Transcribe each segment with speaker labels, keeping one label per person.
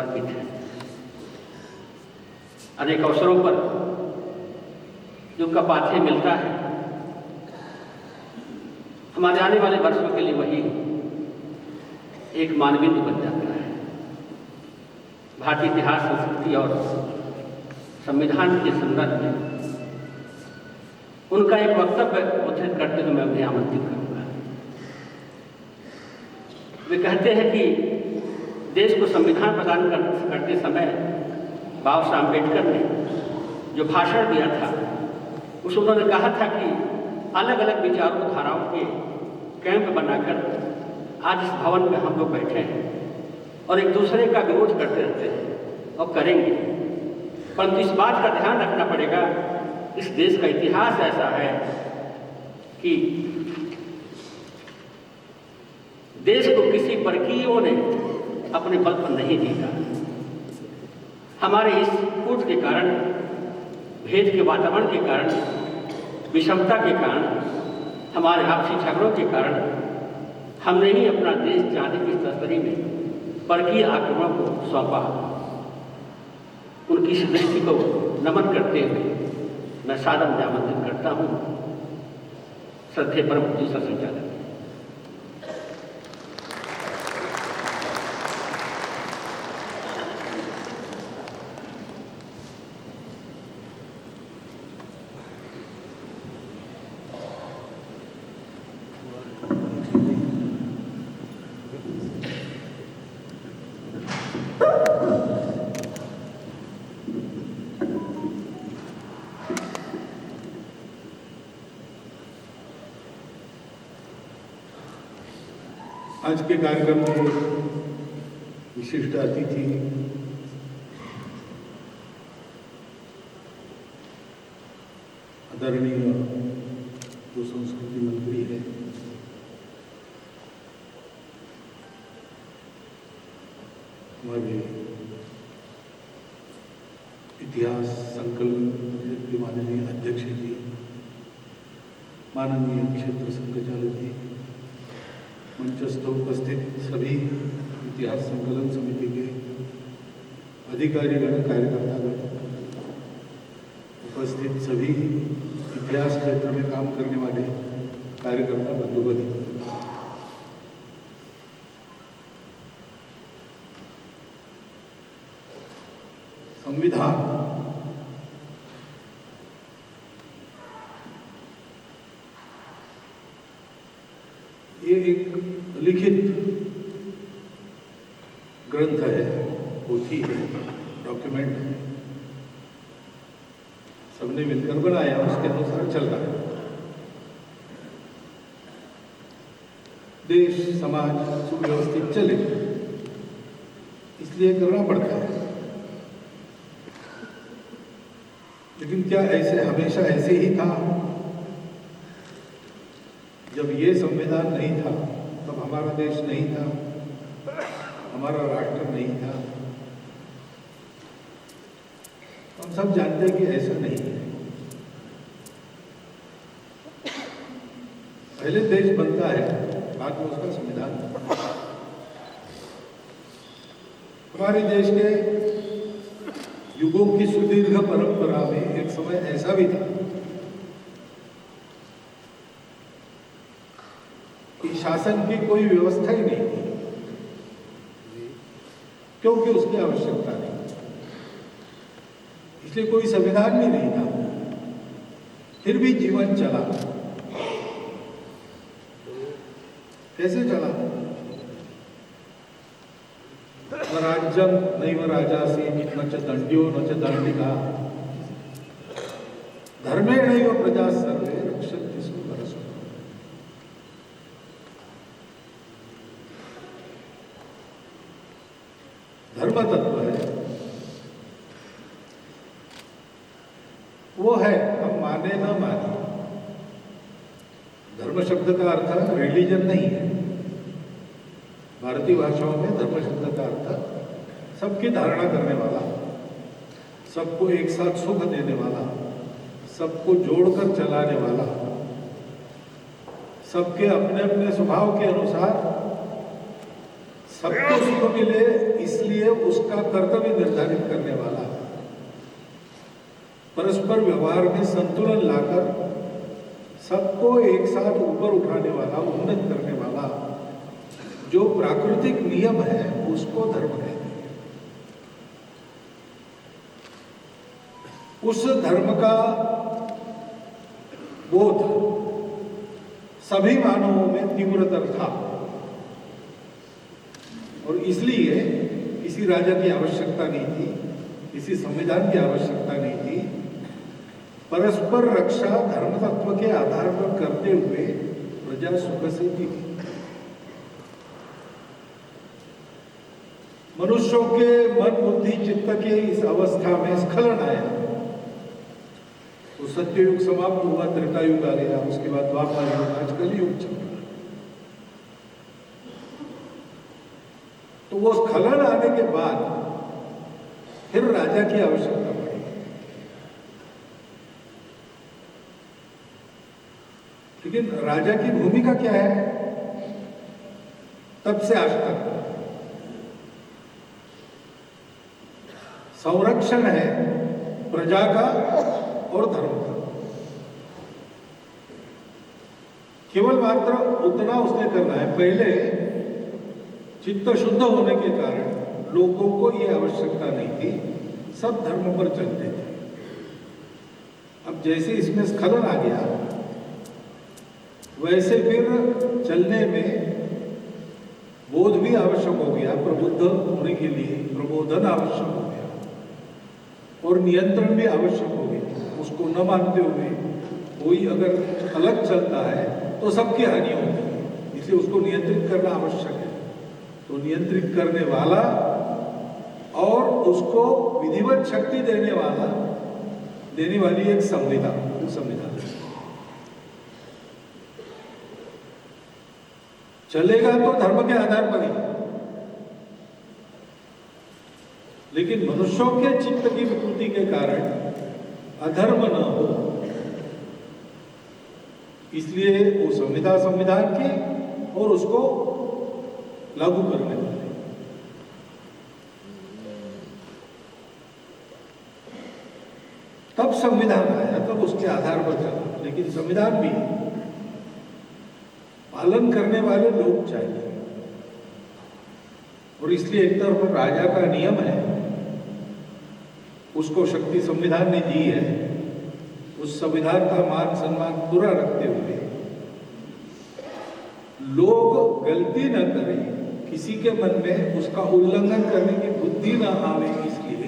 Speaker 1: अर्पित है। अनेक अवसरों पर जिनका पाथेय मिलता है, हमारे आने वाले वर्षों के लिए वही एक मानबिंदु बन जाता है। भारतीय इतिहास, संस्कृति और संविधान के संदर्भ में उनका एक वक्तव्य उद्धृत करते हुए मैं उन्हें आमंत्रित करूंगा। वे कहते हैं कि देश को संविधान प्रदान करते समय बाबा साहब अम्बेडकर ने जो भाषण दिया था, उस उन्होंने कहा था कि अलग अलग विचारों धाराओं के कैंप बनाकर आज इस भवन में हम लोग बैठे हैं और एक दूसरे का विरोध करते रहते हैं और करेंगे, परंतु इस बात का ध्यान रखना पड़ेगा, इस देश का इतिहास ऐसा है कि देश को किसी परकीयों ने अपने बल पर नहीं जीता। हमारे इस कूट के कारण, भेद के वातावरण के कारण, विषमता के कारण, हमारे आपसी झगड़ों के कारण हमने ही अपना देश चांदी की तस्करी में परकीय आक्रमण को सौंपा। उनकी इस दृष्टि को नमन करते हुए मैं सादर आमंत्रित करता हूँ श्रद्धेय परम पूज्य संचालक।
Speaker 2: आज के कार्यक्रम में विशिष्ट अतिथि आदरणीय जो संस्कृति मंत्री है, हमारे इतिहास संकलन के माननीय अध्यक्ष जी, माननीय क्षेत्र संचालक जी, मंचस्थ उपस्थित सभी इतिहास संकलन समिति के अधिकारीगण, कार्यकर्तागण, उपस्थित सभी इतिहास क्षेत्र में काम करने वाले कार्यकर्ता बंधुगण, संविधान ये एक लिखित ग्रंथ है, पोथी है, डॉक्यूमेंट है, सबने मिलकर बनाया, उसके अनुसार चल रहा है। देश समाज सुव्यवस्थित चले इसलिए करना पड़ता है। लेकिन क्या ऐसे हमेशा ऐसे ही था? जब ये संविधान नहीं था तब हमारा देश नहीं था, हमारा राष्ट्र नहीं था। हम सब जानते हैं कि ऐसा नहीं है। पहले देश बनता है, बाद में उसका संविधान। हमारे देश के युगों की सुदीर्घ परंपरा में एक समय ऐसा भी था कि शासन की कोई व्यवस्था ही नहीं थी, क्योंकि उसकी आवश्यकता नहीं, इसलिए कोई संविधान भी नहीं था, फिर भी जीवन चला। कैसे चला? राज्यम नैव राजासी न च दंड्यो न च दंडिका धर्मेणैव प्रजा सर्वे रक्षन्ति सुपरस्परम्। धर्म तत्व है, वो है, हम माने ना माने। धर्म शब्द का अर्थ रिलीजन नहीं है। भारतीय भाषाओं में धर्म शब्द का अर्थ सबकी धारणा करने वाला, सबको एक साथ सुख देने वाला, सबको जोड़कर चलाने वाला, सबके अपने अपने स्वभाव के अनुसार सबको सुख मिले इसलिए उसका कर्तव्य निर्धारित करने वाला, परस्पर व्यवहार में संतुलन लाकर सबको एक साथ ऊपर उठाने वाला, उन्नत करने वाला जो प्राकृतिक नियम है उसको धर्म कहते हैं। उस धर्म का बोध सभी मानवों में तीव्रतर था और इसलिए किसी राजा की आवश्यकता नहीं थी, किसी संविधान की आवश्यकता नहीं थी। परस्पर रक्षा धर्म तत्व के आधार पर करते हुए प्रजा सुख से थी। मनुष्यों के मन बुद्धि चित्त के इस अवस्था में स्खलन आया तो सत्ययुग समाप्त हुआ, त्रेता युग आ गया, उसके बाद द्वापर युग, आज कलयुग चल रहा है। तो वो स्खलन आने के बाद फिर राजा की आवश्यकता पड़ी। लेकिन राजा की भूमिका क्या है? तब से आज तक संरक्षण है प्रजा का और धर्म का। केवल मात्र उतना उसने करना है। पहले चित्त शुद्ध होने के कारण लोगों को यह आवश्यकता नहीं थी, सब धर्म पर चलते थे। अब जैसे इसमें स्खलन आ गया वैसे फिर चलने में बोध भी आवश्यक हो गया, प्रबुद्ध होने के लिए प्रबोधन आवश्यक हो गया और नियंत्रण भी आवश्यक हो गया। उसको न मानते हुए कोई अगर अलग चलता है तो सबकी हानि होती है, इसलिए उसको नियंत्रित करना आवश्यक है। तो नियंत्रित करने वाला और उसको विधिवत शक्ति देने वाली एक संविधान चलेगा तो धर्म के आधार पर ही, लेकिन मनुष्यों के चित्त की विकृति के कारण अधर्म न हो, इसलिए वो संविधान की और उसको लागू करने वाले। तब संविधान आया, तब उसके आधार पर चला। लेकिन संविधान भी पालन करने वाले लोग चाहिए और इसलिए एक तरफ राजा का नियम है, उसको शक्ति संविधान ने दी है, उस संविधान का मान सम्मान पूरा रखते हुए लोग गलती न करें, किसी के मन में उसका उल्लंघन करने की बुद्धि न आवे, इसलिए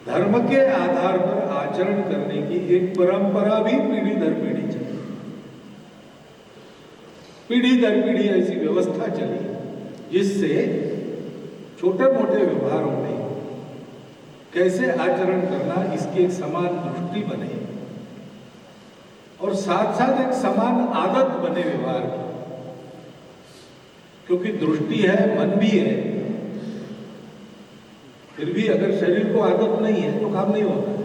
Speaker 2: धर्म के आधार पर आचरण करने की एक परंपरा भी पीढ़ी दर पीढ़ी चली। पीढ़ी दर पीढ़ी ऐसी व्यवस्था चली जिससे छोटे मोटे व्यवहारों में कैसे आचरण करना, इसकी एक समान दृष्टि बने और साथ साथ एक समान आदत बने व्यवहार की। क्योंकि दृष्टि है, मन भी है, फिर भी अगर शरीर को आदत नहीं है तो काम नहीं होता है।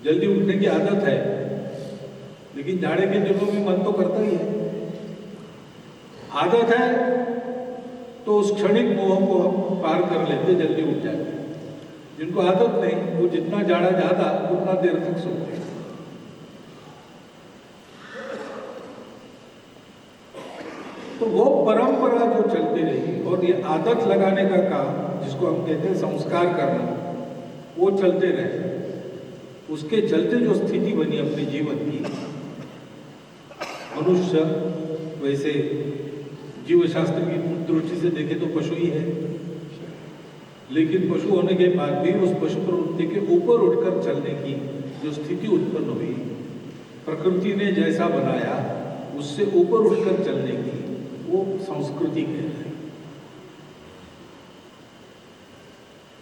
Speaker 2: जल्दी उठने की आदत है, लेकिन जाड़े के दिनों में मन तो करता ही है। आदत है तो उस क्षणिक मोह को हम पार कर लेते, जल्दी उठ जाते। जिनको आदत नहीं, वो जितना जाड़ा ज्यादा उतना देर तक सोते। तो वो परंपरा जो चलती रही और ये आदत लगाने का काम, जिसको हम कहते हैं संस्कार करना, वो चलते रहे। उसके चलते जो स्थिति बनी अपने जीवन की, मनुष्य वैसे जीव शास्त्र की दृष्टि से देखे तो पशु ही है, लेकिन पशु होने के बाद भी उस पशु प्रवृत्ति के ऊपर उठकर चलने की जो स्थिति उत्पन्न हुई, प्रकृति ने जैसा बनाया उससे ऊपर उठकर चलने की, वो संस्कृति कहते हैं।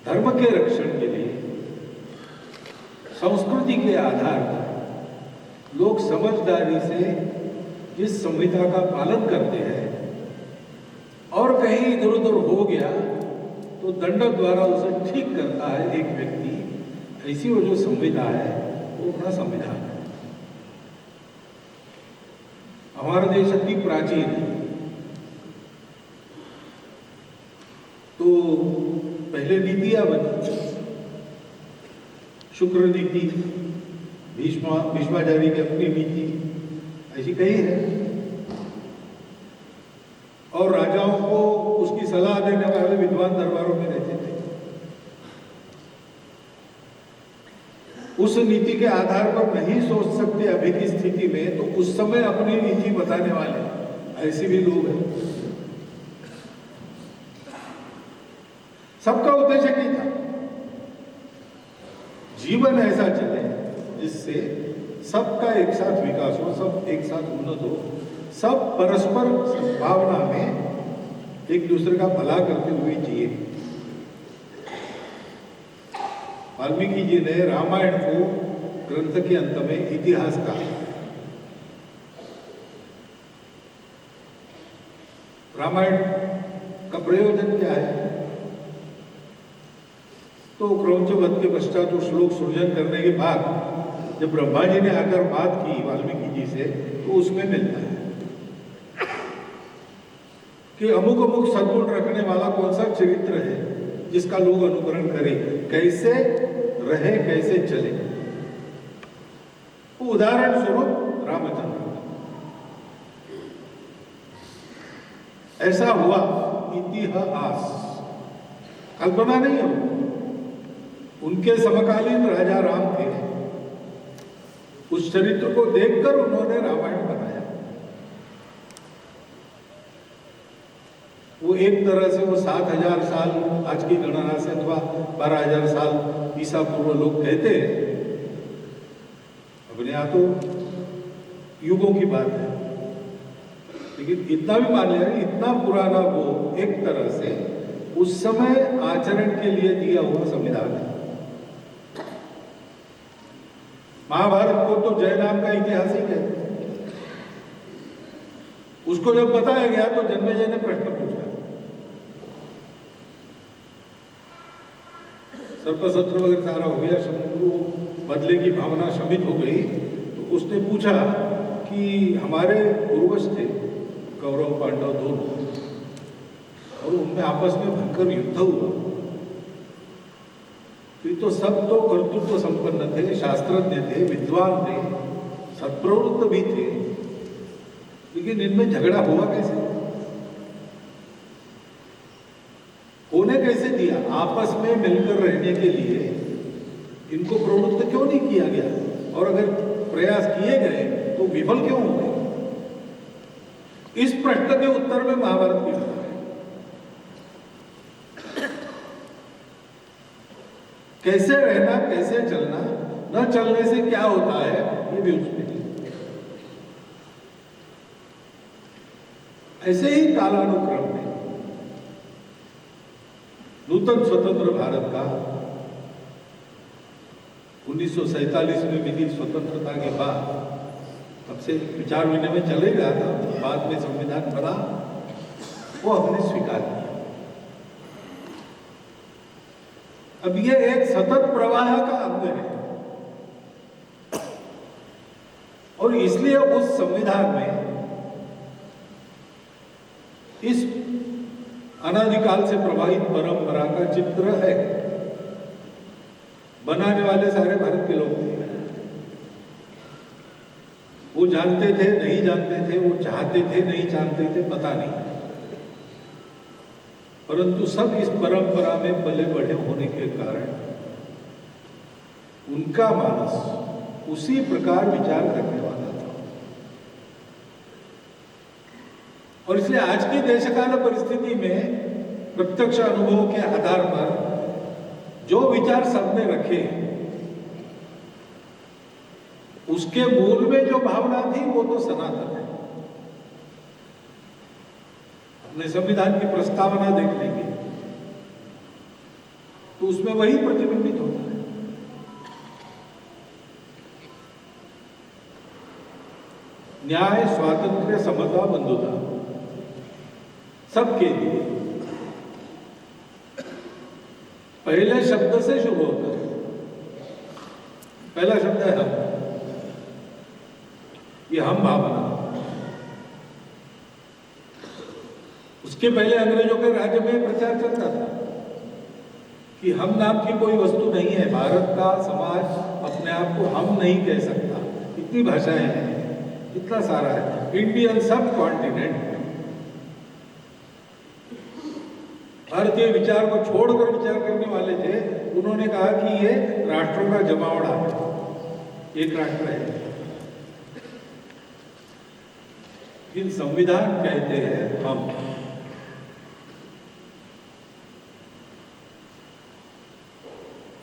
Speaker 2: धर्म के रक्षण के लिए संस्कृति के आधार पर लोग समझदारी से जिस संहिता का पालन करते हैं और कहीं इधर उधर हो गया तो दंड द्वारा उसे ठीक करता है एक व्यक्ति। ऐसी वो जो संविधा है वो अपना संविधान है। हमारा देश अति प्राचीन है, तो पहले नीतियां बनी, शुक्र नीति, भीष्माचार्य की अपनी नीति, ऐसी कई है। और राजाओं को उसकी सलाह देने वाले विद्वान दरबारों में रहते थे। उस नीति के आधार पर नहीं सोच सकते अभी की स्थिति में, तो उस समय अपनी नीति बताने वाले ऐसे भी लोग हैं। सबका उद्देश्य क्या था? जीवन ऐसा चले जिससे सबका एक साथ विकास हो, सब एक साथ उन्नत हो, सब परस्पर सद्भावना में एक दूसरे का भला करते हुए जिए। वाल्मीकि जी ने रामायण को ग्रंथ के अंत में इतिहास कहा। रामायण का प्रयोजन क्या है? तो क्रौंच वध के पश्चात श्लोक सृजन करने के बाद जब ब्रह्मा जी ने आकर बात की वाल्मीकि जी से, तो उसमें मिलता है कि अमुक अमुक सद्गुण रखने वाला कौन सा चरित्र है जिसका लोग अनुकरण करें, कैसे रहे, कैसे चले। तो उदाहरण स्वरूप रामचंद्र, ऐसा हुआ इतिहास, कल्पना नहीं हो। उनके समकालीन राजा राम थे, उस चरित्र को देखकर उन्होंने रामायण बनाया। वो एक तरह से वो 7000 साल आज की गणना से अथवा 12000 साल ईसा पूर्व लोग कहते हैं। अपने यहाँ तो युगों की बात है, लेकिन इतना भी मान लिया, इतना पुराना वो एक तरह से उस समय आचरण के लिए दिया हुआ संविधान है। महाभारत को तो जयराम का इतिहास ही कहते हैं। उसको जब बताया गया तो जन्मेजय ने प्रश्न पूछा, सर्पसत्र वगैरह सारा हो गया, शत्रु बदले की भावना शमित हो गई, तो उसने पूछा कि हमारे पूर्वज थे कौरव पांडव दोनों, और उनमें आपस में भयंकर युद्ध हुआ, तो सब तो कर्तृत्व संपन्न थे, शास्त्रज्ञ थे, विद्वान थे, सत्प्रवृत्त भी थे, लेकिन इनमें झगड़ा हुआ कैसे? होने कैसे दिया? आपस में मिलकर रहने के लिए इनको प्रवृत्त क्यों नहीं किया गया? और अगर प्रयास किए गए तो विफल क्यों हुए? इस प्रश्न के उत्तर में महाभारत की बात है। कैसे रहना, कैसे चलना, न चलने से क्या होता है, ये भी उसमें ऐसे ही कालानुक्रम में नूतन स्वतंत्र भारत का 1947 में मिली स्वतंत्रता के बाद तब से विचार विनिमय चलेगा था, बाद में संविधान बना, वो हमने स्वीकार किया। अब ये एक सतत प्रवाह का अंग है, और इसलिए उस संविधान में इस अनादिकाल से प्रवाहित परंपरा का चित्र है। बनाने वाले सारे भारत के लोग थे, वो जानते थे, नहीं जानते थे, वो चाहते थे, नहीं चाहते थे, पता नहीं, परंतु सब इस परंपरा में पले बढ़े होने के कारण उनका मानस उसी प्रकार विचार करने वाला था। और इसलिए आज की देशकाल परिस्थिति में प्रत्यक्ष अनुभवों के आधार पर जो विचार सबने रखे, उसके मूल में जो भावना थी वो तो सनातन है। अपने संविधान की प्रस्तावना देख लेंगे तो उसमें वही प्रतिबिंबित होता है। न्याय, स्वातंत्र्य, समता, बंधुता सबके लिए पहले शब्द से शुरू होता है। पहला शब्द है हम, ये हम भावना। इसके पहले अंग्रेजों के राज्य में प्रचार चलता था कि हम नाम की कोई वस्तु नहीं है, भारत का समाज अपने आप को हम नहीं कह सकता। इतनी भाषाएं हैं, इतना सारा है, इंडियन सब कॉन्टिनेंट। भारतीय विचार को छोड़कर विचार करने वाले थे, उन्होंने कहा कि ये राष्ट्रों का जमावड़ा है, एक राष्ट्र है। इन संविधान कहते हैं हम,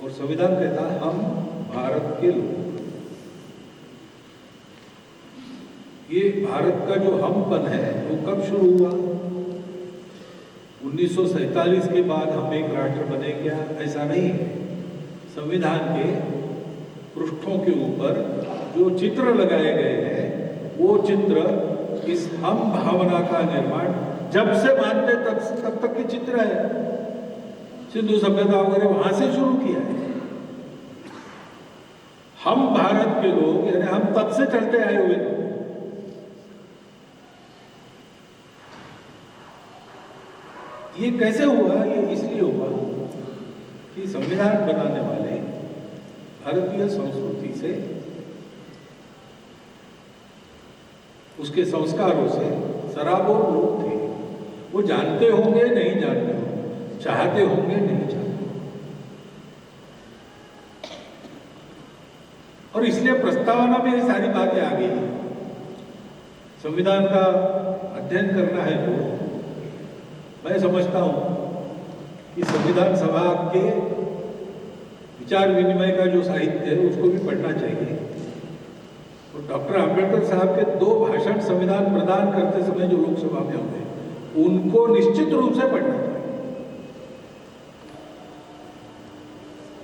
Speaker 2: और संविधान कहता है हम भारत के लोग। ये भारत का जो हमपन है वो कब शुरू हुआ? 1947 के बाद हम एक राष्ट्र बने क्या? ऐसा नहीं। संविधान के पृष्ठों के ऊपर जो चित्र लगाए गए हैं, वो चित्र इस हम भावना का निर्माण जब से मानते तब तक के चित्र है। सिंधु सभ्यता वगैरह वहां से शुरू किया है। हम भारत के लोग, यानी हम तब से चलते आए हुए लोग। ये कैसे हुआ? ये इसलिए हुआ कि संविधान बनाने वाले भारतीय संस्कृति से, उसके संस्कारों से सराबोर लोग थे। वो जानते होंगे, नहीं जानते होंगे, चाहते होंगे, नहीं चाहते, और इसलिए प्रस्तावना में ये सारी बातें आ गई। संविधान का अध्ययन करना है तो मैं समझता हूं कि संविधान सभा के विचार विनिमय का जो साहित्य है उसको भी पढ़ना चाहिए। और डॉक्टर आंबेडकर साहब के 2 भाषण संविधान प्रदान करते समय जो लोकसभा में हुए, उनको निश्चित रूप से पढ़ना चाहिए।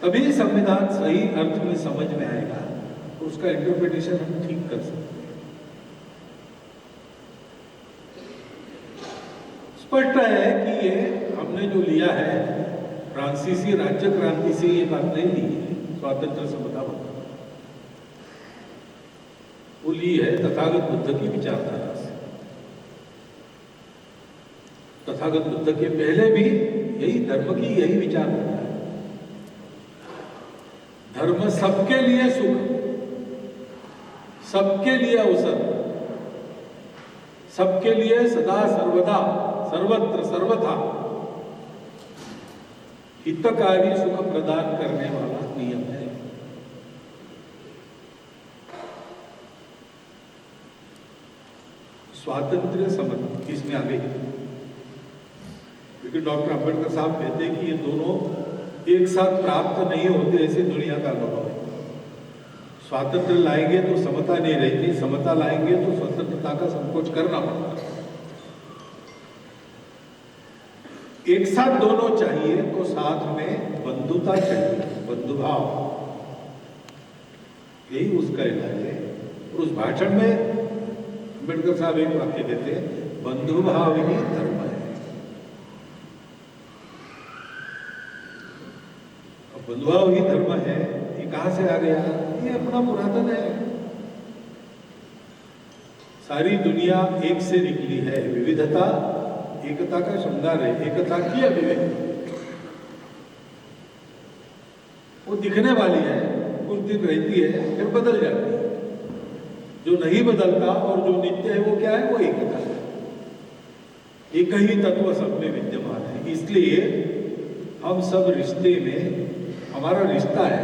Speaker 2: तभी संविधान सही अर्थ में समझ में आएगा, उसका इंटरप्रिटेशन हम ठीक कर सकते हैं। स्पष्ट है कि ये हमने जो लिया है फ्रांसीसी राज्य क्रांति से, ये बात नहीं ली है स्वातंत्र समता बंधन, वो ली है तथागत बुद्ध की विचारधारा से। तथागत बुद्ध के पहले भी यही धर्म की यही विचारधारा है। धर्म सबके लिए सुख, सबके लिए अवसर, सबके लिए सदा सर्वदा सर्वत्र सर्वथा हितकारी सुख प्रदान करने वाला नियम है। स्वातंत्र्य समता इसमें आ गई, क्योंकि डॉक्टर अम्बेडकर साहब कहते हैं कि ये दोनों एक साथ प्राप्त नहीं होते, ऐसे दुनिया का अनुभव है। स्वातंत्र्य लाएंगे तो समता नहीं रहेगी, समता लाएंगे तो स्वतंत्रता का संकोच करना पड़ता है। एक साथ दोनों चाहिए तो साथ में बंधुता चाहिए, बंधुभाव, यही उसका इलाज है। और उस भाषण में अम्बेडकर साहब एक वाक्य कहते हैं, बंधुभाव ही धर्म है। अब बंधुभाव ही धर्म है, ये कहां से आ गया? ये अपना पुरातन है। सारी दुनिया एक से निकली है, विविधता एकता का श्रृंगार है, एकता की अभिव्यक्ति। वो दिखने वाली है, कुछ दिन रहती है, फिर बदल जाती है। जो नहीं बदलता और जो नित्य है वो क्या है? वो एकता है। एक ही तत्व सब में विद्यमान है। इसलिए हम सब रिश्ते में, हमारा रिश्ता है,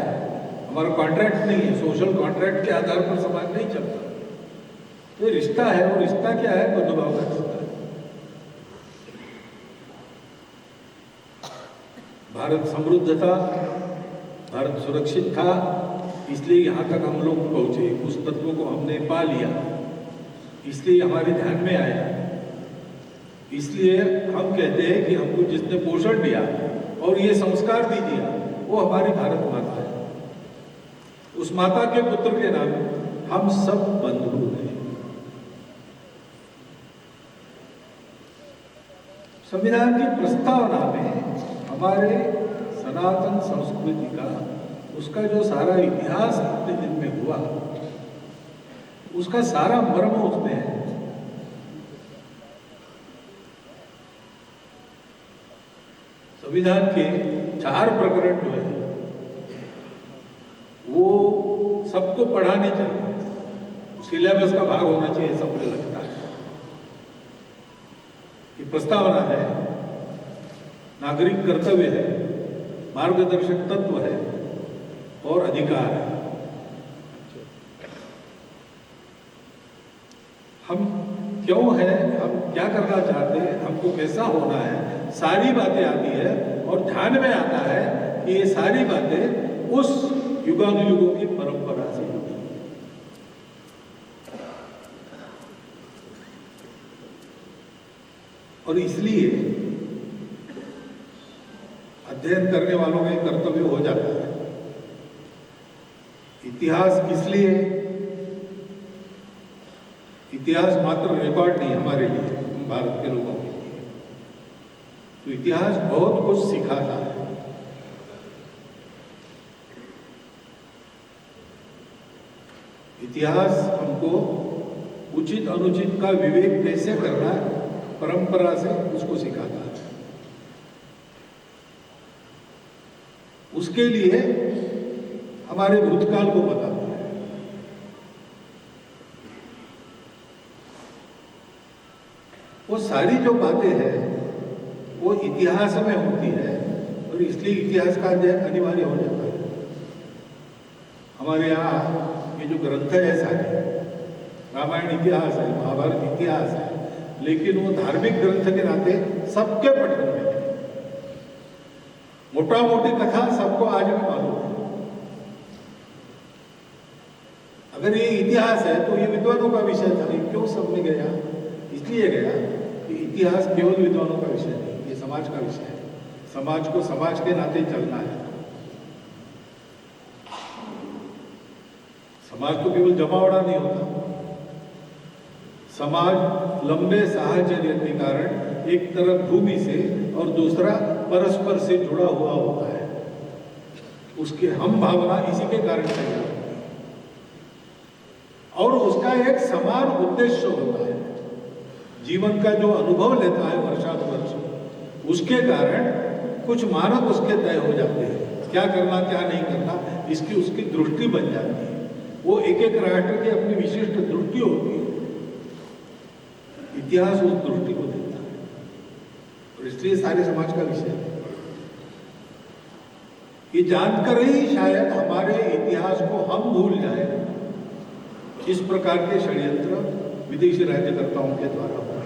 Speaker 2: हमारा कॉन्ट्रैक्ट नहीं है, सोशल कॉन्ट्रैक्ट के आधार पर समाज नहीं चलता। तो रिश्ता है, और रिश्ता क्या है? बंधुभाव का रिश्ता है। भारत समृद्ध था, भारत सुरक्षित था, इसलिए यहाँ तक हम लोग पहुँचे। उस तत्व को हमने पा लिया, इसलिए हमारे ध्यान में आया। इसलिए हम कहते हैं कि हमको जिसने पोषण दिया और ये संस्कार भी दिया, वो हमारी भारत माता है। उस माता के पुत्र के नाम हम सब बंधु हैं। संविधान की प्रस्तावना में हमारे सनातन संस्कृति का, उसका जो सारा इतिहास अपने दिन में हुआ, उसका सारा मर्म उसमें है। संविधान के 4 प्रकरण जो है वो सबको पढ़ाने चाहिए, सिलेबस का भाग होना चाहिए, ऐसा मुझे लगता है। ये प्रस्तावना है, नागरिक कर्तव्य है, मार्गदर्शक तत्व है और अधिकार है। हम क्यों है, हम क्या करना चाहते हैं, हमको कैसा होना है, सारी बातें आती है और ध्यान में आता है कि ये सारी बातें उस युगानुयुगों की परंपरा से जुड़ी हैं। और इसलिए अध्ययन करने वालों का कर्तव्य हो जाता है। इतिहास किस लिए? इतिहास मात्र रिकॉर्ड नहीं हमारे लिए, हम भारत के लोगों के लिए। तो इतिहास बहुत कुछ सिखाता है। इतिहास हमको उचित अनुचित का विवेक कैसे करना है, परंपरा से उसको सिखाता है। उसके लिए हमारे भूतकाल को बताता है। वो सारी जो बातें हैं वो इतिहास में होती है और इसलिए इतिहास का अध्ययन अनिवार्य हो जाता है। हमारे यहाँ ये जो ग्रंथ है सारे, रामायण इतिहास है, महाभारत इतिहास है, लेकिन वो धार्मिक ग्रंथ के नाते सबके पठन में है। मोटा मोटी कथा सबको आज भी मालूम है। अगर ये इतिहास है तो ये विद्वानों का विषय था, ये क्यों सब में गया? इसलिए गया कि इतिहास केवल विद्वानों का विषय नहीं, ये समाज का विषय है। समाज को समाज के नाते चलना है। समाज तो केवल जमावड़ा नहीं होता। समाज लंबे साहचर्य के कारण एक तरफ भूमि से और दूसरा परस्पर से जुड़ा हुआ होता है। उसके हम भावना इसी के कारण तैयार होती है और उसका एक समान उद्देश्य होता है। जीवन का जो अनुभव लेता है वर्षानुवर्ष, उसके कारण कुछ मानक उसके तय हो जाते हैं। क्या करना क्या नहीं करना, इसकी उसकी दृष्टि बन जाती है। वो एक एक राष्ट्र की अपनी विशिष्ट दृष्टि होती है। इतिहास उस दृष्टि को देता है और इसलिए सारे समाज का विषय है। ये जानकर ही शायद हमारे इतिहास को हम भूल जाए। इस प्रकार के षड्यंत्र विदेशी राज्यकर्ताओं के द्वारा हो रहे हैं।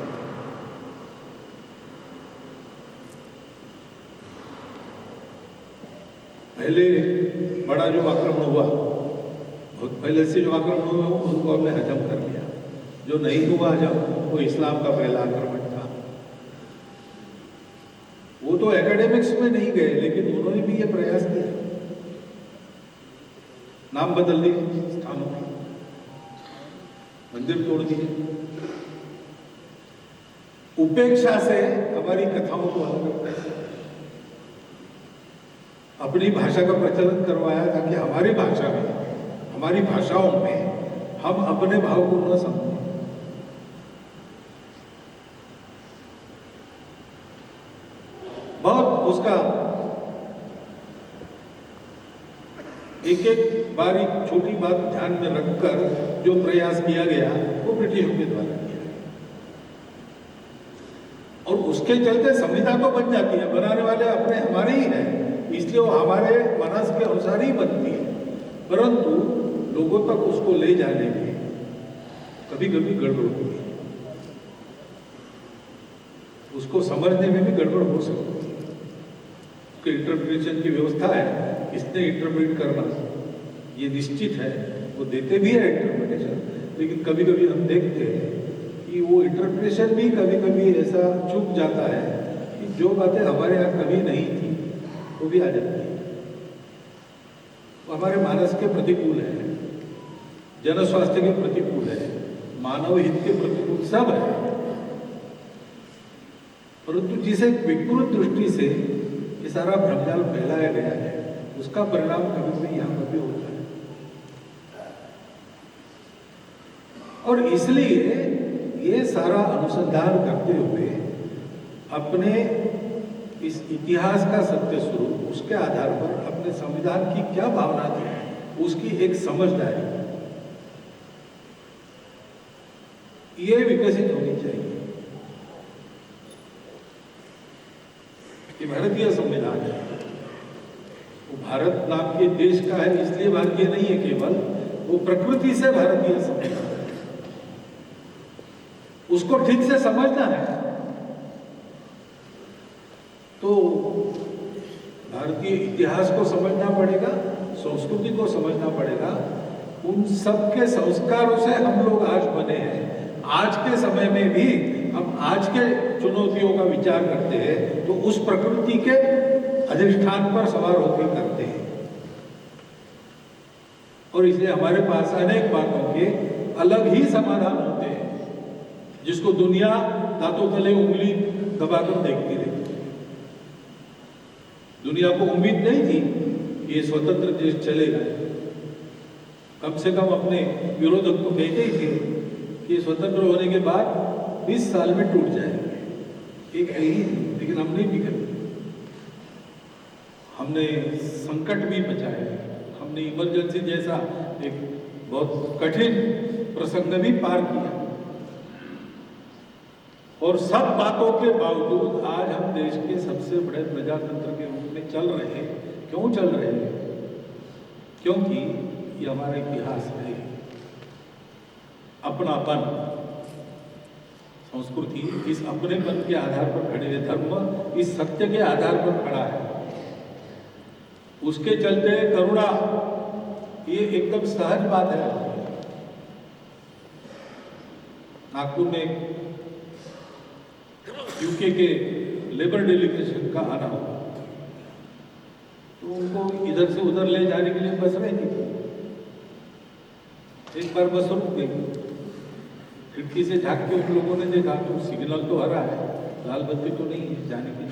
Speaker 2: पहले बड़ा जो आक्रमण हुआ, बहुत पहले से जो आक्रमण हुआ उनको हमने हजम कर लिया। जो नहीं हुआ हजम वो इस्लाम का पहला आक्रमण था। वो तो एकेडमिक्स में नहीं गए, लेकिन उन्होंने भी ये प्रयास किया, नाम बदल दिए स्थानों का, मंदिर तोड़ दिए। उपेक्षा से हमारी कथाओं को अलग अपनी भाषा का प्रचलन करवाया ताकि हमारी भाषा में, हमारी भाषाओं में हम अपने भाव को न समझें। बहुत उसका एक एक बारीक छोटी बात ध्यान में रखकर जो प्रयास किया गया वो ब्रिटिशों के द्वारा किया गया और उसके चलते संविधान तो बन जाती है। बनाने वाले अपने हमारे ही हैं, इसलिए वो हमारे मनस के अनुसार ही बनती है, परंतु लोगों तक उसको ले जाने में कभी कभी गड़बड़ होती है, उसको समझने में भी गड़बड़ हो सकती है। उसके इंटरप्रिटेशन की व्यवस्था है, किसने इंटरप्रेट करना ये निश्चित है, वो देते भी है इंटरप्रिटेशन, लेकिन कभी कभी हम देखते हैं कि वो इंटरप्रिटेशन भी कभी कभी ऐसा चूक जाता है कि जो बातें हमारे यहाँ कभी नहीं थी वो भी आ जाती है। वो हमारे मानस के प्रतिकूल है, जन स्वास्थ्य के प्रतिकूल है, मानव हित के प्रतिकूल सब है, परंतु जिसे विकृत दृष्टि से ये सारा भ्रमजाल फैलाया गया है उसका परिणाम कभी कभी यहाँ पर भी होता है। और इसलिए ये सारा अनुसंधान करते हुए अपने इस इतिहास का सत्य स्वरूप, उसके आधार पर अपने संविधान की क्या भावना थी, उसकी एक समझदारी ये विकसित होनी चाहिए। कि भारतीय संविधान है, वो भारत नाम के देश का है इसलिए भारतीय नहीं है केवल, वो प्रकृति से भारतीय संविधान है। उसको ठीक से समझना है तो भारतीय इतिहास को समझना पड़ेगा, संस्कृति को समझना पड़ेगा। उन सब के संस्कारों से हम लोग आज बने हैं। आज के समय में भी हम आज के चुनौतियों का विचार करते हैं तो उस प्रकृति के अधिष्ठान पर सवार होकर करते हैं, और इसलिए हमारे पास अनेक बातों के अलग ही समाधान होते हैं जिसको दुनिया दांतों तले उंगली दबाकर देखती रही। दुनिया को उम्मीद नहीं थी कि ये स्वतंत्र देश चलेगा। कम से कम अपने विरोधक को कहते ही थे कि स्वतंत्र होने के बाद 20 साल में टूट जाएगा। एक है ही, लेकिन हम नहीं बिगड़े। हमने संकट भी बचाए, हमने इमरजेंसी जैसा एक बहुत कठिन प्रसंग भी पार किया, और सब बातों के बावजूद आज हम देश के सबसे बड़े प्रजातंत्र के रूप में चल रहे हैं। क्यों चल रहे हैं? क्योंकि ये हमारा इतिहास है। अपनापन, संस्कृति इस अपनेपन के आधार पर खड़े है, धर्म इस सत्य के आधार पर खड़ा है। उसके चलते करुणा ये एकदम सहज बात है। नागपुर में यूके के लेबर डेलीगेशन का आना होगा तो उनको इधर से उधर ले जाने के लिए बस रही थी। एक बार बस रुक गई, खिड़की से झांक के उन लोगों ने देखा तो सिग्नल तो हरा है, लाल बत्ती तो नहीं है जाने की।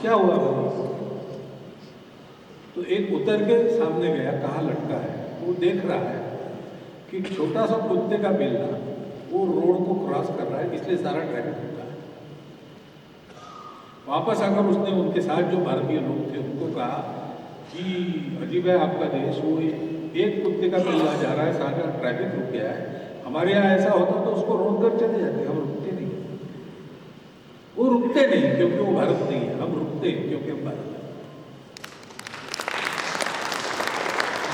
Speaker 2: क्या हुआ भाई? तो एक उतर के सामने गया, कहाँ लटका है, वो देख रहा है कि छोटा सा कुत्ते का बिल्ला वो रोड को क्रॉस कर रहा है, इसलिए सारा ट्रैफिक रुका है। वापस आकर उसने उनके साथ जो भारतीय लोग थे उनको कहा कि अजीब है आपका देश, वो एक कुत्ते का बिल्ला जा रहा है, सारा ट्रैफिक रुक गया है। हमारे यहाँ ऐसा होता तो उसको रोक कर चले जाते, हम रुकते नहीं। वो रुकते नहीं क्योंकि वो भारत नहीं है, हम रुकते हैं क्योंकि हम भारत है।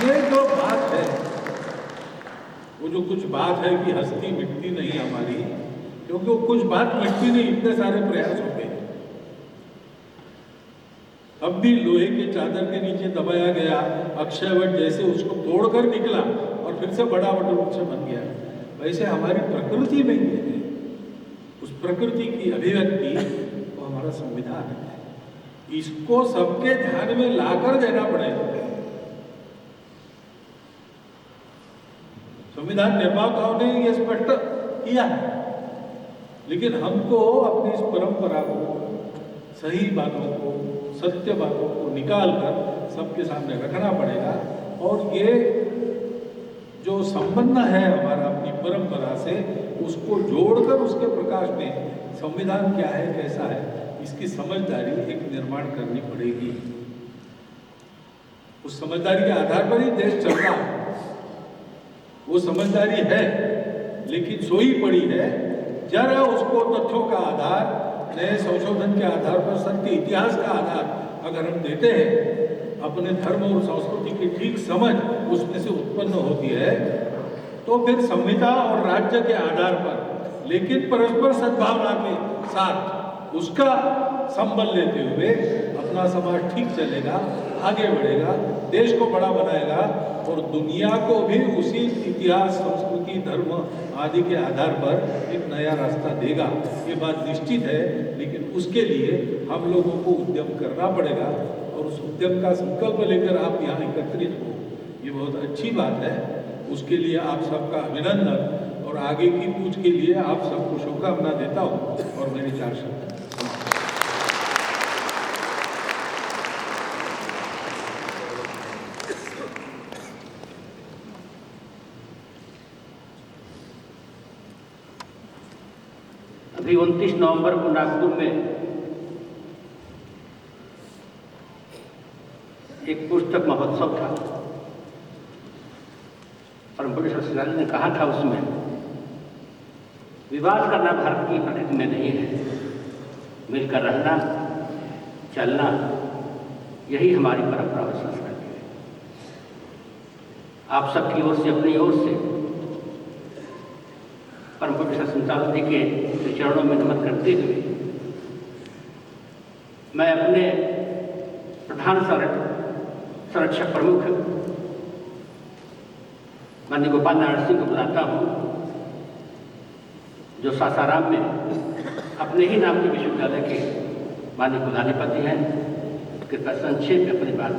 Speaker 2: ये जो बात है, वो जो कुछ बात है कि हस्ती मिटती नहीं हमारी, क्योंकि वो कुछ बात मिटती नहीं, इतने सारे प्रयास होते हैं। अब भी लोहे के चादर के नीचे दबाया गया अक्षयवट जैसे उसको तोड़कर निकला और फिर से बड़ा वट से बन गया। वैसे हमारी प्रकृति में ही है, उस प्रकृति की अभिव्यक्ति तो हमारा संविधान है। इसको सबके ध्यान में लाकर देना पड़ेगा। संविधान निर्माताओं ने यह स्पष्ट किया है, लेकिन हमको अपनी इस परंपरा को, सही बातों को, सत्य बातों को निकाल कर सबके सामने रखना पड़ेगा। और ये जो संबंध है हमारा अपनी परंपरा से, उसको जोड़कर उसके प्रकाश में संविधान क्या है, कैसा है, इसकी समझदारी एक निर्माण करनी पड़ेगी। उस समझदारी के आधार पर ही देश चलता है। वो समझदारी है लेकिन सोई पड़ी है। जरा उसको तथ्यों का आधार, नए संशोधन के आधार पर, सत्य इतिहास का आधार अगर हम देते हैं, अपने धर्म और संस्कृति की ठीक समझ उसमें से उत्पन्न होती है, तो फिर संहिता और राज्य के आधार पर, लेकिन परस्पर सद्भावना के साथ उसका संबल लेते हुए अपना समाज ठीक चलेगा, आगे बढ़ेगा, देश को बड़ा बनाएगा और दुनिया को भी उसी इतिहास, संस्कृति, धर्म आदि के आधार पर एक नया रास्ता देगा। ये बात निश्चित है, लेकिन उसके लिए हम लोगों को उद्यम करना पड़ेगा और उस उद्यम का संकल्प लेकर आप यहाँ एकत्रित हो, ये बहुत अच्छी बात है। उसके लिए आप सबका अभिनंदन और आगे की कूच के लिए आप सबको शुभकामना देता हूँ और मेरे 4 शब्द।
Speaker 1: अभी 29 नवंबर को नागपुर में एक पुस्तक महोत्सव था। परम पूज्य सत्संग ने कहा था उसमें, विवाद करना भारत की प्रकृति में नहीं है, मिलकर रहना, चलना, यही हमारी परंपरा और संस्कृति है। आप सबकी ओर से, अपनी ओर से परम पूज्य संचालक जी के चरणों में नमन करते हुए मैं अपने प्रधान संरक्षक प्रमुख माननीय गोपाल नारायण सिंह को बुलाता हूँ, जो सासाराम में अपने ही नाम के विश्वविद्यालय के माननीय कुलाधिपति हैं। कृपया संक्षेप में अपनी बात